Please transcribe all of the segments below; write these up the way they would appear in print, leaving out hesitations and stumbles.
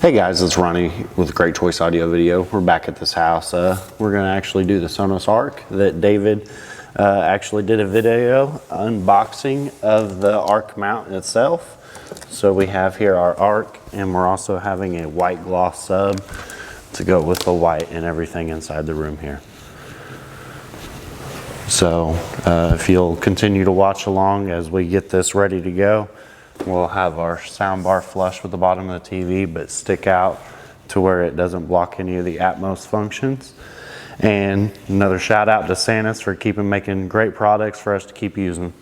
Hey guys, it's Ronnie with Great Choice Audio Video. We're back at this house. We're going to actually do the SONOS Arc that David actually did a video unboxing of the Arc mount itself. So we have here our Arc, and we're also having a white gloss sub to go with the white and everything inside the room here. So if you'll continue to watch along as we get this ready to go, we'll have our sound bar flush with the bottom of the TV, but stick out to where it doesn't block any of the Atmos functions. And another shout out to Sanus for making great products for us to keep using.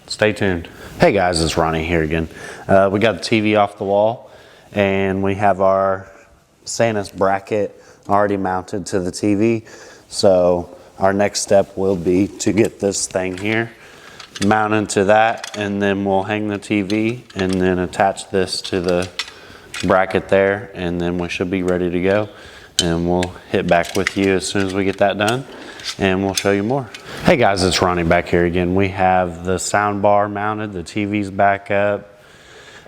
Stay tuned. Hey guys, it's Ronnie here again. We got the TV off the wall, and we have our Sanus bracket already mounted to the TV. So our next step will be to get this thing here mounted to that, and then we'll hang the TV and then attach this to the bracket there, and then we should be ready to go. And we'll hit back with you as soon as we get that done, and we'll show you more. Hey guys, it's Ronnie back here again. We have the sound bar mounted, the TV's back up,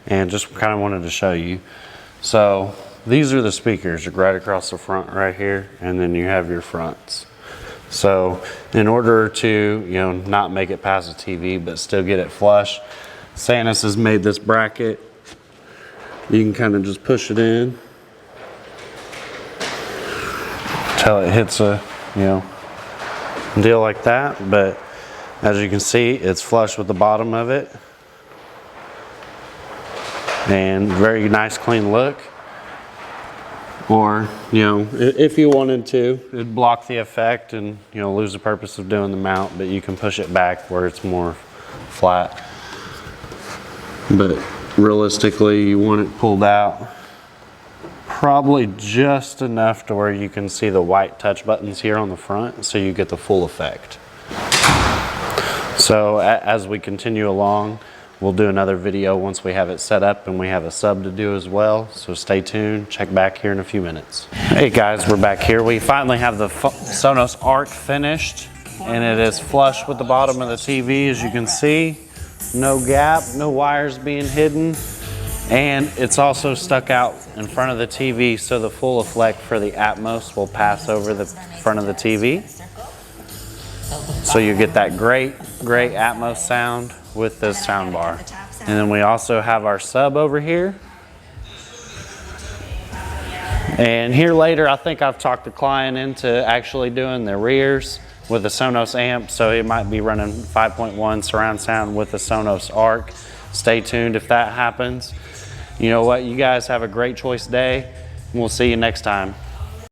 and just kind of wanted to show you. So these are the speakers right across the front right here, and then you have your fronts. So in order to, not make it past the TV but still get it flush, Sanus has made this bracket. You can kind of just push it in till it hits a, deal like that. But as you can see, it's flush with the bottom of it. And very nice clean look. Or, if you wanted to, it'd block the effect and, lose the purpose of doing the mount, but you can push it back where it's more flat. But realistically, you want it pulled out probably just enough to where you can see the white touch buttons here on the front, so you get the full effect. So as we continue along, we'll do another video once we have it set up, and we have a sub to do as well. So stay tuned, check back here in a few minutes. Hey guys, we're back here. We finally have the SONOS Arc finished, and it is flush with the bottom of the TV, as you can see. No gap, no wires being hidden. And it's also stuck out in front of the TV, so the full effect for the Atmos will pass over the front of the TV. So you get that great Atmos sound with this sound bar. And then we also have our sub over here. And here later, I think I've talked the client into actually doing the rears with the SONOS amp, so it might be running 5.1 surround sound with the SONOS Arc. Stay tuned if that happens. You know what? You guys have a great choice day, and we'll see you next time.